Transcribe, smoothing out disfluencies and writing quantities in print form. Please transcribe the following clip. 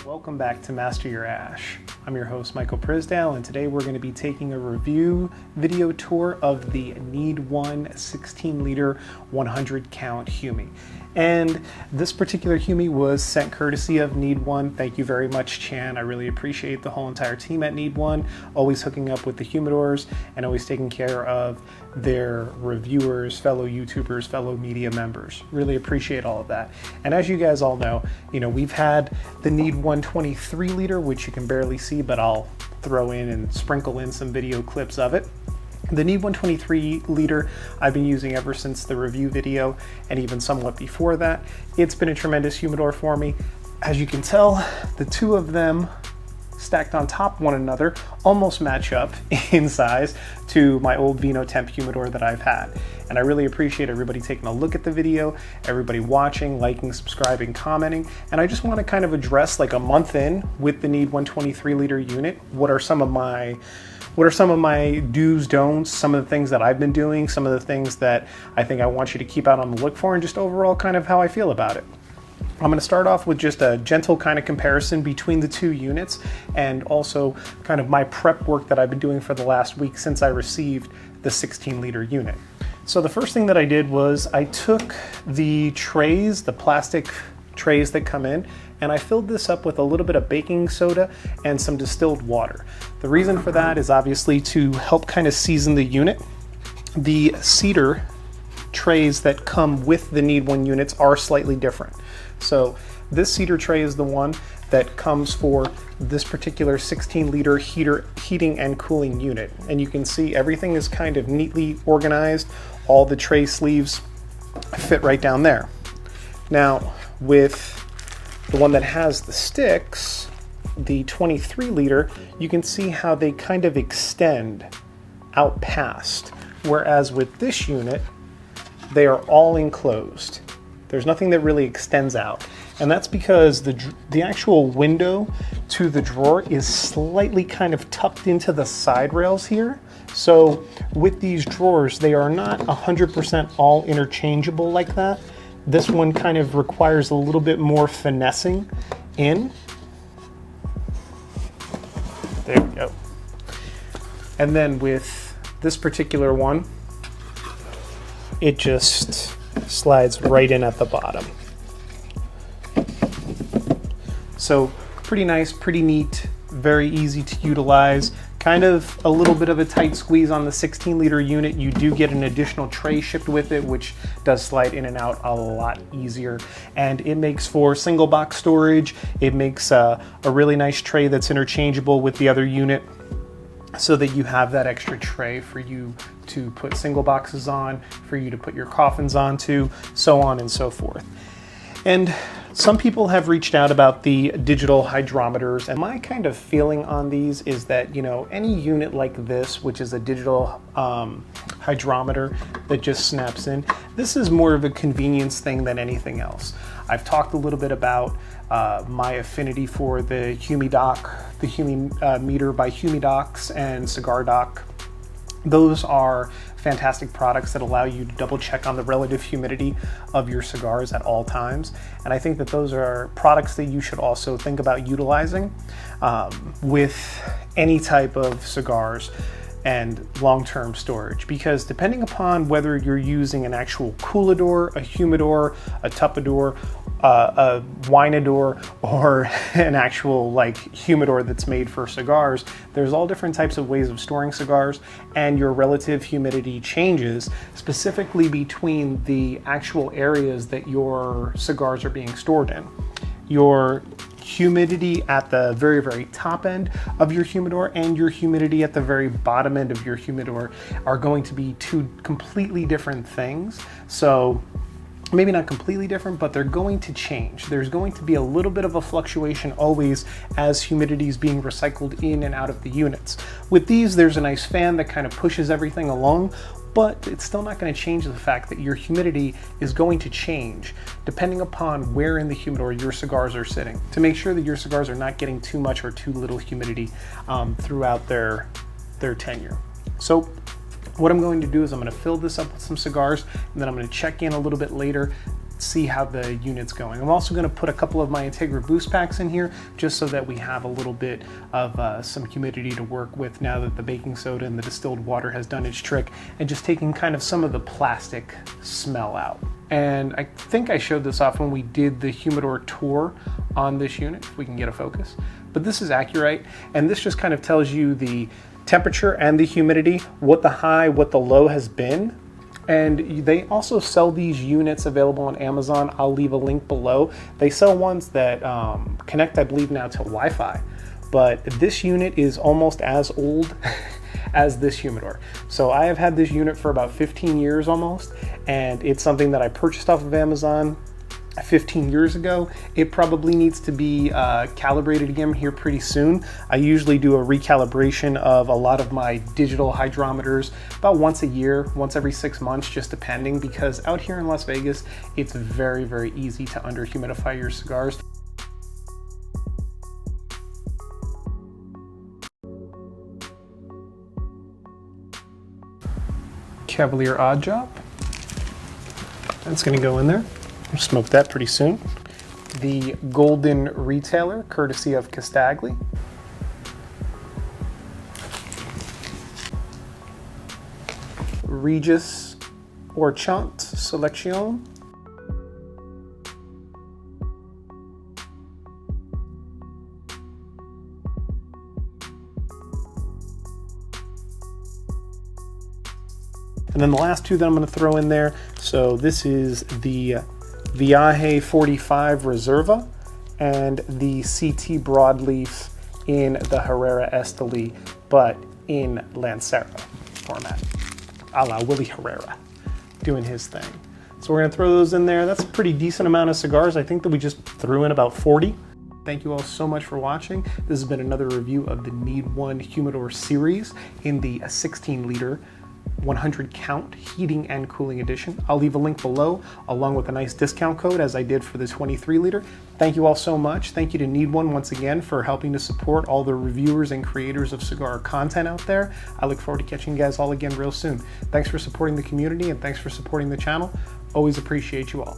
Welcome back to Master Your Ash. I'm your host Michael Prisdale, and today we're going to be taking a review video tour of the Needone 16-liter 100 count Humi. And this particular Humi was sent courtesy of Needone. Thank you very much, Chan. I really appreciate the whole entire team at Needone, always hooking up with the Humidors and always taking care of their reviewers, fellow YouTubers, fellow media members. Really appreciate all of that. And as you guys all know, we've had the Needone 23-liter, which you can barely see, but I'll throw in and sprinkle in some video clips of it. The Needone 23-liter I've been using ever since the review video, and even somewhat before that. It's been a tremendous humidor for me. As you can tell, the two of them stacked on top of one another almost match up in size to my old Vino Temp humidor that I've had. And I really appreciate everybody taking a look at the video, everybody watching, liking, subscribing, commenting. And I just want to kind of address, like a month in with the Needone 23-liter unit, what are some of my do's, don'ts, some of the things that I've been doing, some of the things that I think I want you to keep out on the look for, and just overall kind of how I feel about it. I'm going to start off with just a gentle kind of comparison between the two units, and also kind of my prep work that I've been doing for the last week since I received the 16-liter unit. So the first thing that I did was I took the trays, the plastic trays that come in, and I filled this up with a little bit of baking soda and some distilled water. The reason for that is obviously to help kind of season the unit. The cedar trays that come with the Needone units are slightly different. So this cedar tray is the one that comes for this particular 16-liter heating and cooling unit. And you can see everything is kind of neatly organized. All the tray sleeves fit right down there. Now, with the one that has the sticks, the 23-liter, you can see how they kind of extend out past. Whereas with this unit, they are all enclosed. There's nothing that really extends out. And that's because the actual window to the drawer is slightly kind of tucked into the side rails here. So with these drawers, they are not 100% all interchangeable like that. This one kind of requires a little bit more finessing in. There we go. And then with this particular one, it just slides right in at the bottom. So pretty nice, pretty neat, very easy to utilize. Kind of a little bit of a tight squeeze on the 16-liter unit. You do get an additional tray shipped with it, which does slide in and out a lot easier. And it makes for single box storage. It makes a really nice tray that's interchangeable with the other unit, so that you have that extra tray for you to put single boxes on, for you to put your coffins onto, so on and so forth. And some people have reached out about the digital hydrometers, and my kind of feeling on these is that, any unit like this, which is a digital hydrometer that just snaps in, this is more of a convenience thing than anything else. I've talked a little bit about my affinity for the Humidoc, the Humidi Meter by Humidocs and Cigar Doc. Those are fantastic products that allow you to double check on the relative humidity of your cigars at all times. And I think that those are products that you should also think about utilizing with any type of cigars and long-term storage, because depending upon whether you're using an actual coolador, a humidor, a tupperdor, a winador, or an actual humidor that's made for cigars, there's all different types of ways of storing cigars, and your relative humidity changes specifically between the actual areas that your cigars are being stored in. Your humidity at the very, very top end of your humidor and your humidity at the very bottom end of your humidor are going to be two completely different things. So maybe not completely different, but they're going to change. There's going to be a little bit of a fluctuation always as humidity is being recycled in and out of the units. With these, there's a nice fan that kind of pushes everything along, but it's still not going to change the fact that your humidity is going to change depending upon where in the humidor your cigars are sitting, to make sure that your cigars are not getting too much or too little humidity throughout their tenure. So what I'm going to do is I'm going to fill this up with some cigars, and then I'm going to check in a little bit later see how the unit's going. I'm also going to put a couple of my Integra boost packs in here just so that we have a little bit of some humidity to work with now that the baking soda and the distilled water has done its trick, and just taking kind of some of the plastic smell out. And I think I showed this off when we did the Humidor tour on this unit, if we can get a focus. But this is Accurite, and this just kind of tells you the temperature and the humidity, what the high, what the low has been. And they also sell these units available on Amazon. I'll leave a link below. They sell ones that connect, I believe, now to Wi-Fi. But this unit is almost as old as this Humidor. So I have had this unit for about 15 years almost, and it's something that I purchased off of Amazon 15 years ago. It probably needs to be calibrated again here pretty soon. I usually do a recalibration of a lot of my digital hydrometers about once a year, once every 6 months, just depending, because out here in Las Vegas, it's very, very easy to under-humidify your cigars. Cavalier Odd Job. That's going to go in there. We'll smoke that pretty soon. The Golden Retailer, courtesy of Castagli. Regis Orchant Selection. And then the last two that I'm going to throw in there. So this is the Viaje 45 Reserva and the CT Broadleaf in the Herrera Esteli, but in Lancero format, a la Willie Herrera, doing his thing. So we're going to throw those in there. That's a pretty decent amount of cigars. I think that we just threw in about 40. Thank you all so much for watching. This has been another review of the Needone Humidor series in the 16-liter 100 count heating and cooling edition. I'll leave a link below along with a nice discount code, as I did for the 23-liter. Thank you all so much. Thank you to Needone once again for helping to support all the reviewers and creators of cigar content out there. I look forward to catching you guys all again real soon. Thanks for supporting the community, and thanks for supporting the channel. Always appreciate you all.